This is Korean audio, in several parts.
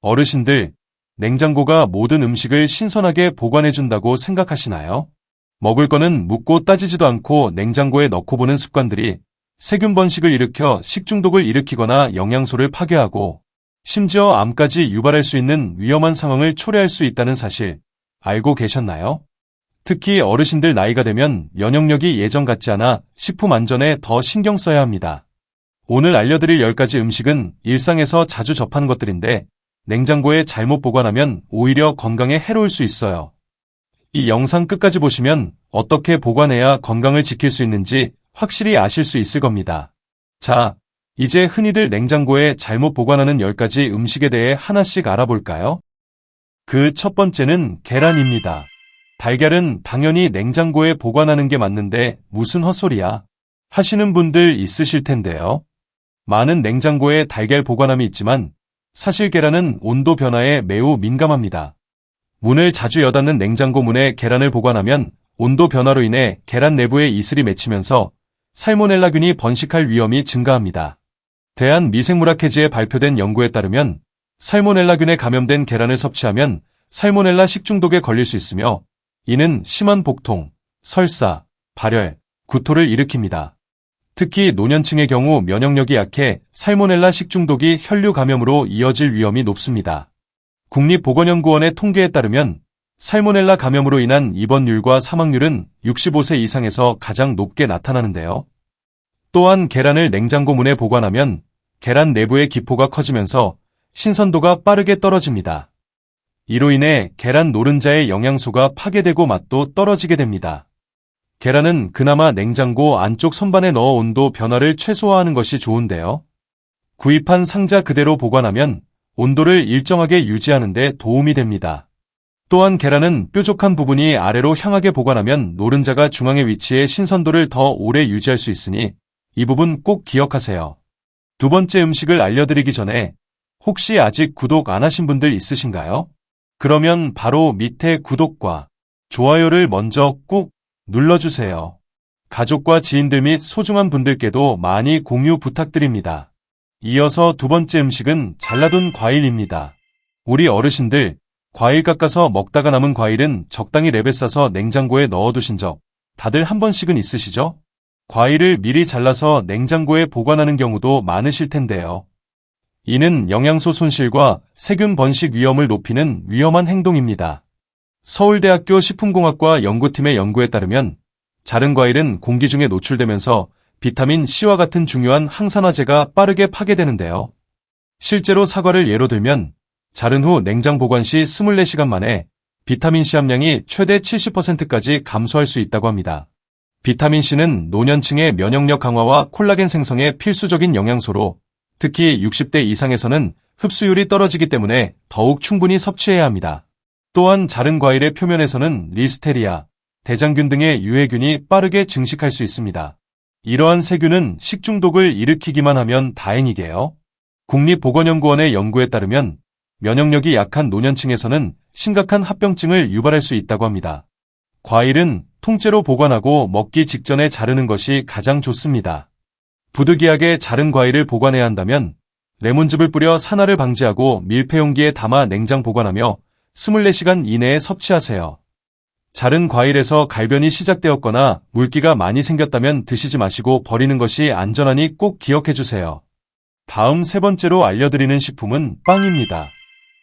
어르신들, 냉장고가 모든 음식을 신선하게 보관해준다고 생각하시나요? 먹을 거는 묻고 따지지도 않고 냉장고에 넣고 보는 습관들이 세균 번식을 일으켜 식중독을 일으키거나 영양소를 파괴하고 심지어 암까지 유발할 수 있는 위험한 상황을 초래할 수 있다는 사실 알고 계셨나요? 특히 어르신들 나이가 되면 면역력이 예전 같지 않아 식품 안전에 더 신경 써야 합니다. 오늘 알려드릴 10가지 음식은 일상에서 자주 접하는 것들인데 냉장고에 잘못 보관하면 오히려 건강에 해로울 수 있어요. 이 영상 끝까지 보시면 어떻게 보관해야 건강을 지킬 수 있는지 확실히 아실 수 있을 겁니다. 자, 이제 흔히들 냉장고에 잘못 보관하는 10가지 음식에 대해 하나씩 알아볼까요? 그 첫 번째는 계란입니다. 달걀은 당연히 냉장고에 보관하는 게 맞는데 무슨 헛소리야? 하시는 분들 있으실 텐데요. 많은 냉장고에 달걀 보관함이 있지만 사실 계란은 온도 변화에 매우 민감합니다. 문을 자주 여닫는 냉장고 문에 계란을 보관하면 온도 변화로 인해 계란 내부에 이슬이 맺히면서 살모넬라균이 번식할 위험이 증가합니다. 대한미생물학회지에 발표된 연구에 따르면 살모넬라균에 감염된 계란을 섭취하면 살모넬라 식중독에 걸릴 수 있으며 이는 심한 복통, 설사, 발열, 구토를 일으킵니다. 특히 노년층의 경우 면역력이 약해 살모넬라 식중독이 혈류 감염으로 이어질 위험이 높습니다. 국립보건연구원의 통계에 따르면 살모넬라 감염으로 인한 입원율과 사망률은 65세 이상에서 가장 높게 나타나는데요. 또한 계란을 냉장고 문에 보관하면 계란 내부의 기포가 커지면서 신선도가 빠르게 떨어집니다. 이로 인해 계란 노른자의 영양소가 파괴되고 맛도 떨어지게 됩니다. 계란은 그나마 냉장고 안쪽 선반에 넣어 온도 변화를 최소화하는 것이 좋은데요. 구입한 상자 그대로 보관하면 온도를 일정하게 유지하는 데 도움이 됩니다. 또한 계란은 뾰족한 부분이 아래로 향하게 보관하면 노른자가 중앙에 위치해 신선도를 더 오래 유지할 수 있으니 이 부분 꼭 기억하세요. 두 번째 음식을 알려드리기 전에 혹시 아직 구독 안 하신 분들 있으신가요? 그러면 바로 밑에 구독과 좋아요를 먼저 꾹 눌러주세요. 가족과 지인들 및 소중한 분들께도 많이 공유 부탁드립니다. 이어서 두 번째 음식은 잘라둔 과일입니다. 우리 어르신들, 과일 깎아서 먹다가 남은 과일은 적당히 랩에 싸서 냉장고에 넣어두신 적 다들 한 번씩은 있으시죠? 과일을 미리 잘라서 냉장고에 보관하는 경우도 많으실 텐데요. 이는 영양소 손실과 세균 번식 위험을 높이는 위험한 행동입니다. 서울대학교 식품공학과 연구팀의 연구에 따르면 자른 과일은 공기 중에 노출되면서 비타민 C와 같은 중요한 항산화제가 빠르게 파괴되는데요. 실제로 사과를 예로 들면 자른 후 냉장 보관 시 24시간 만에 비타민 C 함량이 최대 70%까지 감소할 수 있다고 합니다. 비타민 C는 노년층의 면역력 강화와 콜라겐 생성에 필수적인 영양소로 특히 60대 이상에서는 흡수율이 떨어지기 때문에 더욱 충분히 섭취해야 합니다. 또한 자른 과일의 표면에서는 리스테리아, 대장균 등의 유해균이 빠르게 증식할 수 있습니다. 이러한 세균은 식중독을 일으키기만 하면 다행이게요. 국립보건연구원의 연구에 따르면 면역력이 약한 노년층에서는 심각한 합병증을 유발할 수 있다고 합니다. 과일은 통째로 보관하고 먹기 직전에 자르는 것이 가장 좋습니다. 부득이하게 자른 과일을 보관해야 한다면 레몬즙을 뿌려 산화를 방지하고 밀폐용기에 담아 냉장 보관하며 24시간 이내에 섭취하세요. 자른 과일에서 갈변이 시작되었거나 물기가 많이 생겼다면 드시지 마시고 버리는 것이 안전하니 꼭 기억해주세요. 다음 세 번째로 알려드리는 식품은 빵입니다.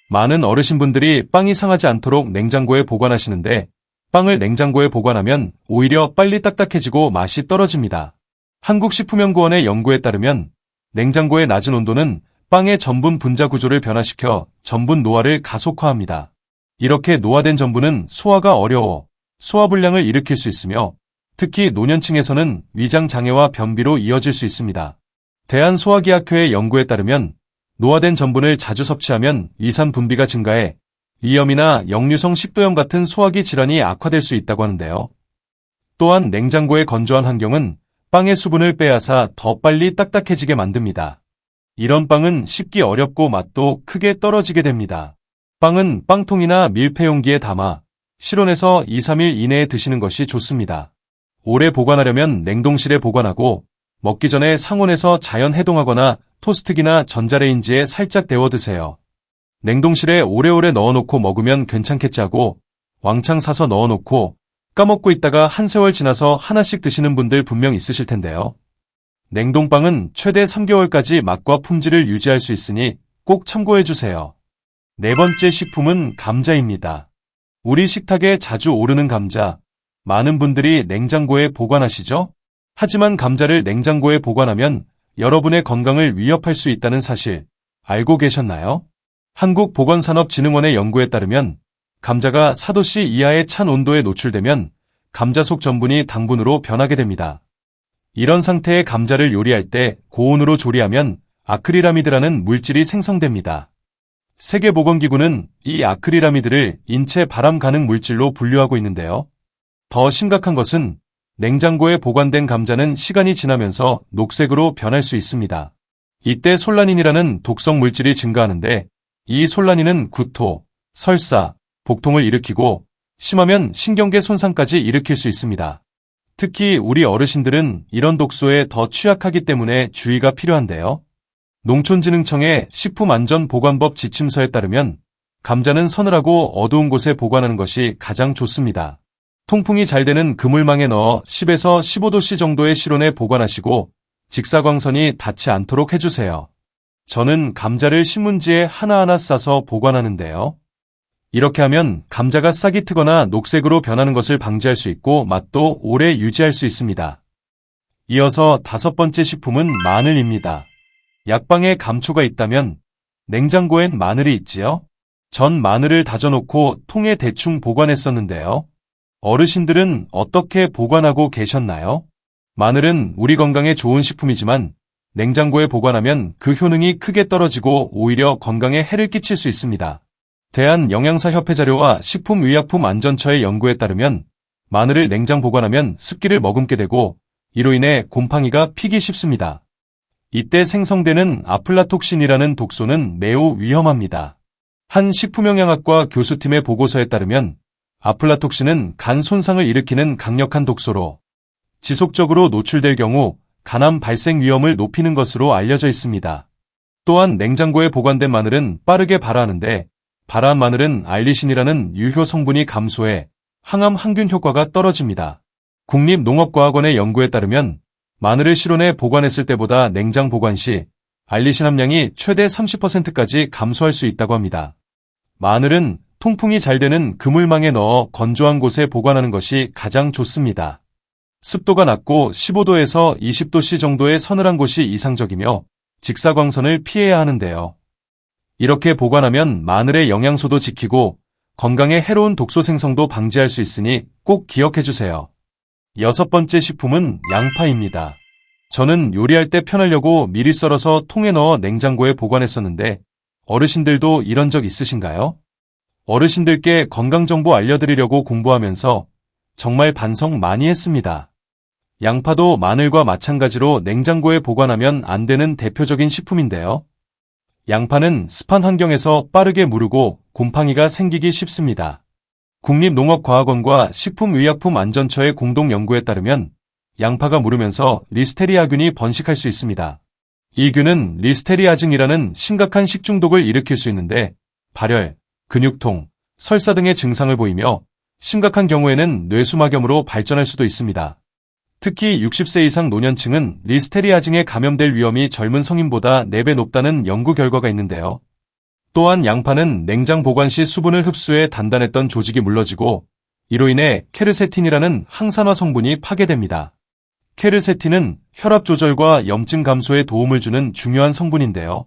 많은 어르신분들이 빵이 상하지 않도록 냉장고에 보관하시는데 빵을 냉장고에 보관하면 오히려 빨리 딱딱해지고 맛이 떨어집니다. 한국식품연구원의 연구에 따르면 냉장고의 낮은 온도는 빵의 전분 분자 구조를 변화시켜 전분 노화를 가속화합니다. 이렇게 노화된 전분은 소화가 어려워 소화불량을 일으킬 수 있으며 특히 노년층에서는 위장 장애와 변비로 이어질 수 있습니다. 대한소화기학회의 연구에 따르면 노화된 전분을 자주 섭취하면 위산 분비가 증가해 위염이나 역류성 식도염 같은 소화기 질환이 악화될 수 있다고 하는데요. 또한 냉장고의 건조한 환경은 빵의 수분을 빼앗아 더 빨리 딱딱해지게 만듭니다. 이런 빵은 씹기 어렵고 맛도 크게 떨어지게 됩니다. 빵은 빵통이나 밀폐용기에 담아 실온에서 2-3일 이내에 드시는 것이 좋습니다. 오래 보관하려면 냉동실에 보관하고 먹기 전에 상온에서 자연 해동하거나 토스트기나 전자레인지에 살짝 데워 드세요. 냉동실에 오래오래 넣어놓고 먹으면 괜찮겠지 하고 왕창 사서 넣어놓고 까먹고 있다가 한 세월 지나서 하나씩 드시는 분들 분명 있으실 텐데요. 냉동빵은 최대 3개월까지 맛과 품질을 유지할 수 있으니 꼭 참고해주세요. 네 번째 식품은 감자입니다. 우리 식탁에 자주 오르는 감자. 많은 분들이 냉장고에 보관하시죠? 하지만 감자를 냉장고에 보관하면 여러분의 건강을 위협할 수 있다는 사실 알고 계셨나요? 한국보건산업진흥원의 연구에 따르면 감자가 4도씨 이하의 찬 온도에 노출되면 감자 속 전분이 당분으로 변하게 됩니다. 이런 상태의 감자를 요리할 때 고온으로 조리하면 아크릴아미드라는 물질이 생성됩니다. 세계보건기구는 이 아크릴아미드를 인체 발암 가능 물질로 분류하고 있는데요. 더 심각한 것은 냉장고에 보관된 감자는 시간이 지나면서 녹색으로 변할 수 있습니다. 이때 솔라닌이라는 독성 물질이 증가하는데 이 솔라닌은 구토, 설사, 복통을 일으키고 심하면 신경계 손상까지 일으킬 수 있습니다. 특히 우리 어르신들은 이런 독소에 더 취약하기 때문에 주의가 필요한데요. 농촌진흥청의 식품안전보관법 지침서에 따르면 감자는 서늘하고 어두운 곳에 보관하는 것이 가장 좋습니다. 통풍이 잘 되는 그물망에 넣어 10에서 15도씨 정도의 실온에 보관하시고 직사광선이 닿지 않도록 해주세요. 저는 감자를 신문지에 하나하나 싸서 보관하는데요. 이렇게 하면 감자가 싹이 트거나 녹색으로 변하는 것을 방지할 수 있고 맛도 오래 유지할 수 있습니다. 이어서 다섯 번째 식품은 마늘입니다. 약방에 감초가 있다면 냉장고엔 마늘이 있지요? 전 마늘을 다져놓고 통에 대충 보관했었는데요. 어르신들은 어떻게 보관하고 계셨나요? 마늘은 우리 건강에 좋은 식품이지만 냉장고에 보관하면 그 효능이 크게 떨어지고 오히려 건강에 해를 끼칠 수 있습니다. 대한영양사협회 자료와 식품의약품안전처의 연구에 따르면 마늘을 냉장 보관하면 습기를 머금게 되고 이로 인해 곰팡이가 피기 쉽습니다. 이때 생성되는 아플라톡신이라는 독소는 매우 위험합니다. 한 식품영양학과 교수팀의 보고서에 따르면 아플라톡신은 간 손상을 일으키는 강력한 독소로 지속적으로 노출될 경우 간암 발생 위험을 높이는 것으로 알려져 있습니다. 또한 냉장고에 보관된 마늘은 빠르게 발화하는데 발화한 마늘은 알리신이라는 유효 성분이 감소해 항암 항균 효과가 떨어집니다. 국립농업과학원의 연구에 따르면 마늘을 실온에 보관했을 때보다 냉장 보관 시 알리신 함량이 최대 30%까지 감소할 수 있다고 합니다. 마늘은 통풍이 잘 되는 그물망에 넣어 건조한 곳에 보관하는 것이 가장 좋습니다. 습도가 낮고 15도에서 20도씨 정도의 서늘한 곳이 이상적이며 직사광선을 피해야 하는데요. 이렇게 보관하면 마늘의 영양소도 지키고 건강에 해로운 독소 생성도 방지할 수 있으니 꼭 기억해주세요. 여섯 번째 식품은 양파입니다. 저는 요리할 때 편하려고 미리 썰어서 통에 넣어 냉장고에 보관했었는데 어르신들도 이런 적 있으신가요? 어르신들께 건강정보 알려드리려고 공부하면서 정말 반성 많이 했습니다. 양파도 마늘과 마찬가지로 냉장고에 보관하면 안 되는 대표적인 식품인데요. 양파는 습한 환경에서 빠르게 무르고 곰팡이가 생기기 쉽습니다. 국립농업과학원과 식품의약품안전처의 공동 연구에 따르면 양파가 무르면서 리스테리아균이 번식할 수 있습니다. 이 균은 리스테리아증이라는 심각한 식중독을 일으킬 수 있는데 발열, 근육통, 설사 등의 증상을 보이며 심각한 경우에는 뇌수막염으로 발전할 수도 있습니다. 특히 60세 이상 노년층은 리스테리아증에 감염될 위험이 젊은 성인보다 4배 높다는 연구 결과가 있는데요. 또한 양파는 냉장 보관 시 수분을 흡수해 단단했던 조직이 물러지고 이로 인해 케르세틴이라는 항산화 성분이 파괴됩니다. 케르세틴은 혈압 조절과 염증 감소에 도움을 주는 중요한 성분인데요.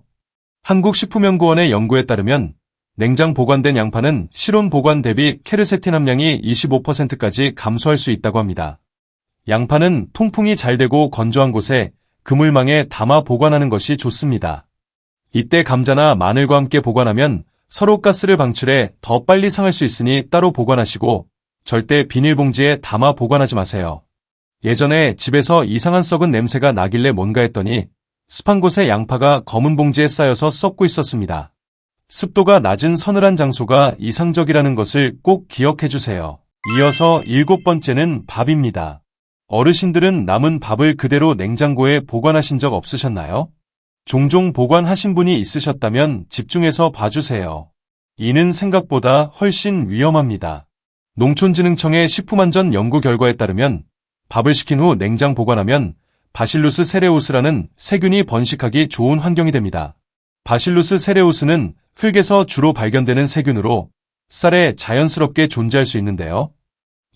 한국식품연구원의 연구에 따르면 냉장 보관된 양파는 실온 보관 대비 케르세틴 함량이 25%까지 감소할 수 있다고 합니다. 양파는 통풍이 잘 되고 건조한 곳에 그물망에 담아 보관하는 것이 좋습니다. 이때 감자나 마늘과 함께 보관하면 서로 가스를 방출해 더 빨리 상할 수 있으니 따로 보관하시고 절대 비닐봉지에 담아 보관하지 마세요. 예전에 집에서 이상한 썩은 냄새가 나길래 뭔가 했더니 습한 곳에 양파가 검은 봉지에 쌓여서 썩고 있었습니다. 습도가 낮은 서늘한 장소가 이상적이라는 것을 꼭 기억해 주세요. 이어서 7번째는 밥입니다. 어르신들은 남은 밥을 그대로 냉장고에 보관하신 적 없으셨나요? 종종 보관하신 분이 있으셨다면 집중해서 봐주세요. 이는 생각보다 훨씬 위험합니다. 농촌진흥청의 식품안전 연구 결과에 따르면 밥을 식힌 후 냉장 보관하면 바실루스 세레우스라는 세균이 번식하기 좋은 환경이 됩니다. 바실루스 세레우스는 흙에서 주로 발견되는 세균으로 쌀에 자연스럽게 존재할 수 있는데요.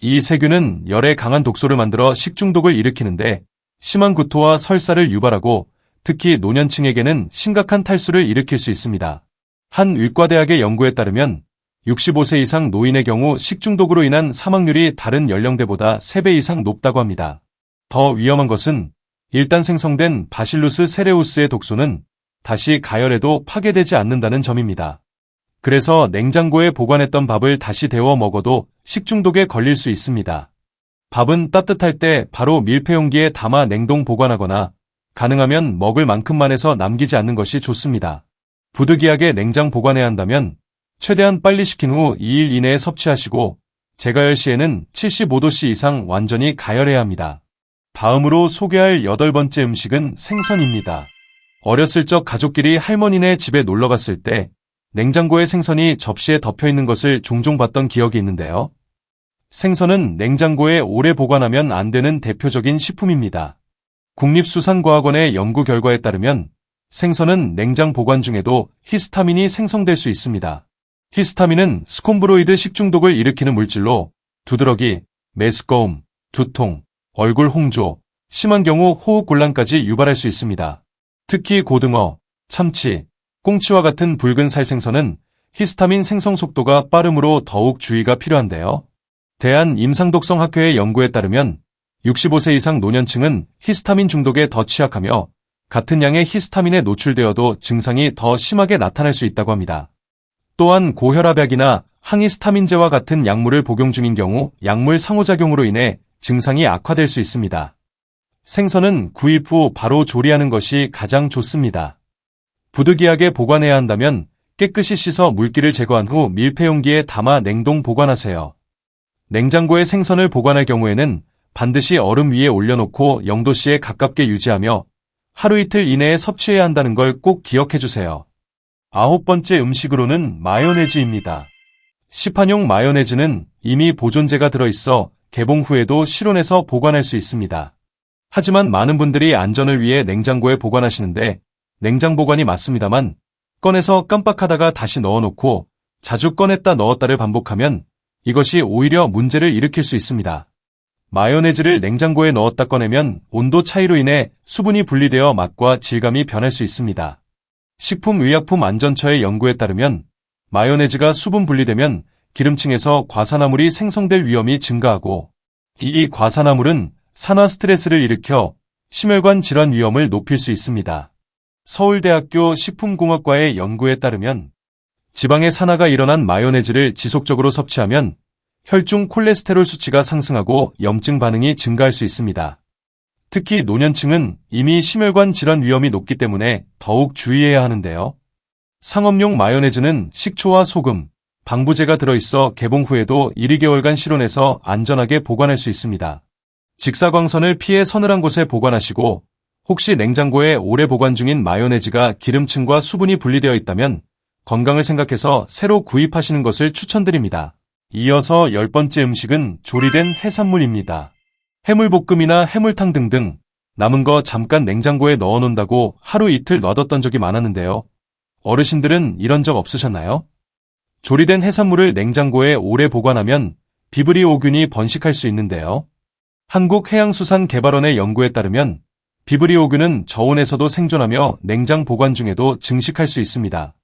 이 세균은 열에 강한 독소를 만들어 식중독을 일으키는데 심한 구토와 설사를 유발하고 특히 노년층에게는 심각한 탈수를 일으킬 수 있습니다. 한 의과대학의 연구에 따르면 65세 이상 노인의 경우 식중독으로 인한 사망률이 다른 연령대보다 3배 이상 높다고 합니다. 더 위험한 것은 일단 생성된 바실루스 세레우스의 독소는 다시 가열해도 파괴되지 않는다는 점입니다. 그래서 냉장고에 보관했던 밥을 다시 데워 먹어도 식중독에 걸릴 수 있습니다. 밥은 따뜻할 때 바로 밀폐용기에 담아 냉동 보관하거나 가능하면 먹을 만큼만 해서 남기지 않는 것이 좋습니다. 부득이하게 냉장 보관해야 한다면 최대한 빨리 식힌 후 2일 이내에 섭취하시고 재가열 시에는 75도씨 이상 완전히 가열해야 합니다. 다음으로 소개할 8번째 음식은 생선입니다. 어렸을 적 가족끼리 할머니네 집에 놀러갔을 때 냉장고에 생선이 접시에 덮여있는 것을 종종 봤던 기억이 있는데요. 생선은 냉장고에 오래 보관하면 안 되는 대표적인 식품입니다. 국립수산과학원의 연구 결과에 따르면 생선은 냉장 보관 중에도 히스타민이 생성될 수 있습니다. 히스타민은 스콤브로이드 식중독을 일으키는 물질로 두드러기, 메스꺼움, 두통, 얼굴 홍조, 심한 경우 호흡곤란까지 유발할 수 있습니다. 특히 고등어, 참치, 꽁치와 같은 붉은 살생선은 히스타민 생성 속도가 빠르므로 더욱 주의가 필요한데요. 대한임상독성학회의 연구에 따르면 65세 이상 노년층은 히스타민 중독에 더 취약하며 같은 양의 히스타민에 노출되어도 증상이 더 심하게 나타날 수 있다고 합니다. 또한 고혈압약이나 항히스타민제와 같은 약물을 복용 중인 경우 약물 상호작용으로 인해 증상이 악화될 수 있습니다. 생선은 구입 후 바로 조리하는 것이 가장 좋습니다. 부득이하게 보관해야 한다면 깨끗이 씻어 물기를 제거한 후 밀폐용기에 담아 냉동 보관하세요. 냉장고에 생선을 보관할 경우에는 반드시 얼음 위에 올려놓고 0도씨에 가깝게 유지하며 하루 이틀 이내에 섭취해야 한다는 걸 꼭 기억해주세요. 9번째 음식으로는 마요네즈입니다. 시판용 마요네즈는 이미 보존제가 들어있어 개봉 후에도 실온에서 보관할 수 있습니다. 하지만 많은 분들이 안전을 위해 냉장고에 보관하시는데 냉장 보관이 맞습니다만 꺼내서 깜빡하다가 다시 넣어놓고 자주 꺼냈다 넣었다를 반복하면 이것이 오히려 문제를 일으킬 수 있습니다. 마요네즈를 냉장고에 넣었다 꺼내면 온도 차이로 인해 수분이 분리되어 맛과 질감이 변할 수 있습니다. 식품의약품안전처의 연구에 따르면 마요네즈가 수분 분리되면 기름층에서 과산화물이 생성될 위험이 증가하고 이 과산화물은 산화 스트레스를 일으켜 심혈관 질환 위험을 높일 수 있습니다. 서울대학교 식품공학과의 연구에 따르면 지방의 산화가 일어난 마요네즈를 지속적으로 섭취하면 혈중 콜레스테롤 수치가 상승하고 염증 반응이 증가할 수 있습니다. 특히 노년층은 이미 심혈관 질환 위험이 높기 때문에 더욱 주의해야 하는데요. 상업용 마요네즈는 식초와 소금, 방부제가 들어있어 개봉 후에도 1, 2개월간 실온에서 안전하게 보관할 수 있습니다. 직사광선을 피해 서늘한 곳에 보관하시고 혹시 냉장고에 오래 보관 중인 마요네즈가 기름층과 수분이 분리되어 있다면 건강을 생각해서 새로 구입하시는 것을 추천드립니다. 이어서 10번째 음식은 조리된 해산물입니다. 해물볶음이나 해물탕 등등 남은 거 잠깐 냉장고에 넣어놓는다고 하루 이틀 놔뒀던 적이 많았는데요. 어르신들은 이런 적 없으셨나요? 조리된 해산물을 냉장고에 오래 보관하면 비브리오균이 번식할 수 있는데요. 한국해양수산개발원의 연구에 따르면 비브리오균은 저온에서도 생존하며 냉장 보관 중에도 증식할 수 있습니다.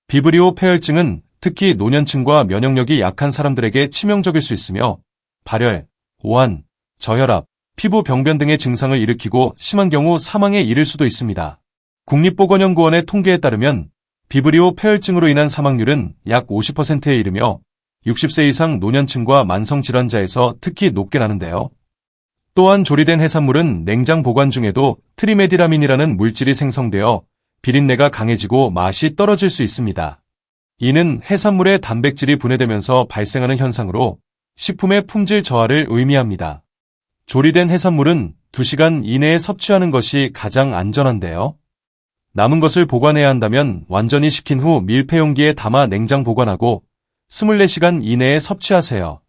비브리오 폐혈증은 특히 노년층과 면역력이 약한 사람들에게 치명적일 수 있으며 발열, 오한, 저혈압, 피부 병변 등의 증상을 일으키고 심한 경우 사망에 이를 수도 있습니다. 국립보건연구원의 통계에 따르면 비브리오 폐혈증으로 인한 사망률은 약 50%에 이르며 60세 이상 노년층과 만성질환자에서 특히 높게 나는데요. 또한 조리된 해산물은 냉장 보관 중에도 트리메디라민이라는 물질이 생성되어 비린내가 강해지고 맛이 떨어질 수 있습니다. 이는 해산물의 단백질이 분해되면서 발생하는 현상으로 식품의 품질 저하를 의미합니다. 조리된 해산물은 2시간 이내에 섭취하는 것이 가장 안전한데요. 남은 것을 보관해야 한다면 완전히 식힌 후 밀폐 용기에 담아 냉장 보관하고 24시간 이내에 섭취하세요.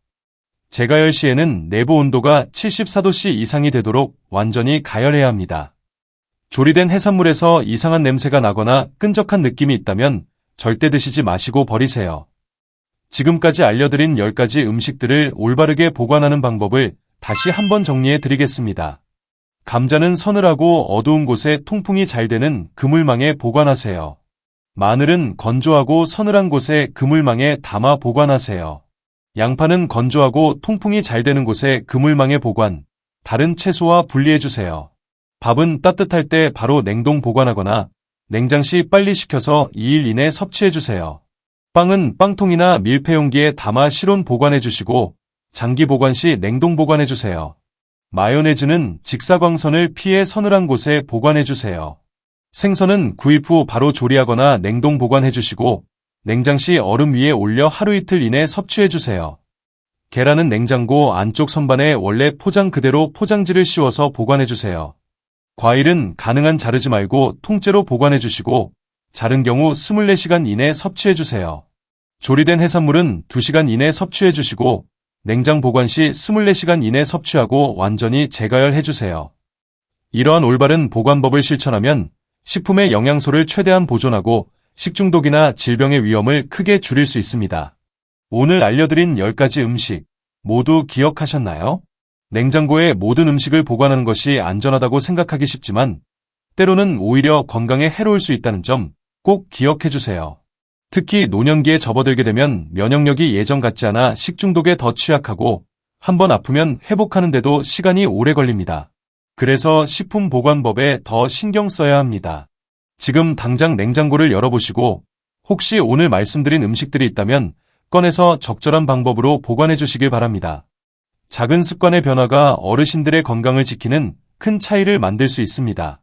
재가열 시에는 내부 온도가 74도씨 이상이 되도록 완전히 가열해야 합니다. 조리된 해산물에서 이상한 냄새가 나거나 끈적한 느낌이 있다면 절대 드시지 마시고 버리세요. 지금까지 알려드린 10가지 음식들을 올바르게 보관하는 방법을 다시 한번 정리해 드리겠습니다. 감자는 서늘하고 어두운 곳에 통풍이 잘 되는 그물망에 보관하세요. 마늘은 건조하고 서늘한 곳에 그물망에 담아 보관하세요. 양파는 건조하고 통풍이 잘 되는 곳에 그물망에 보관, 다른 채소와 분리해주세요. 밥은 따뜻할 때 바로 냉동 보관하거나 냉장 시 빨리 식혀서 2일 이내 섭취해주세요. 빵은 빵통이나 밀폐용기에 담아 실온 보관해주시고 장기 보관 시 냉동 보관해주세요. 마요네즈는 직사광선을 피해 서늘한 곳에 보관해주세요. 생선은 구입 후 바로 조리하거나 냉동 보관해주시고 냉장 시 얼음 위에 올려 하루 이틀 이내 섭취해주세요. 계란은 냉장고 안쪽 선반에 원래 포장 그대로 포장지를 씌워서 보관해주세요. 과일은 가능한 자르지 말고 통째로 보관해주시고 자른 경우 24시간 이내 섭취해주세요. 조리된 해산물은 2시간 이내 섭취해주시고 냉장 보관 시 24시간 이내 섭취하고 완전히 재가열해주세요. 이러한 올바른 보관법을 실천하면 식품의 영양소를 최대한 보존하고 식중독이나 질병의 위험을 크게 줄일 수 있습니다. 오늘 알려드린 10가지 음식 모두 기억하셨나요? 냉장고에 모든 음식을 보관하는 것이 안전하다고 생각하기 쉽지만 때로는 오히려 건강에 해로울 수 있다는 점 꼭 기억해주세요. 특히 노년기에 접어들게 되면 면역력이 예전 같지 않아 식중독에 더 취약하고 한번 아프면 회복하는 데도 시간이 오래 걸립니다. 그래서 식품 보관법에 더 신경 써야 합니다. 지금 당장 냉장고를 열어보시고 혹시 오늘 말씀드린 음식들이 있다면 꺼내서 적절한 방법으로 보관해 주시길 바랍니다. 작은 습관의 변화가 어르신들의 건강을 지키는 큰 차이를 만들 수 있습니다.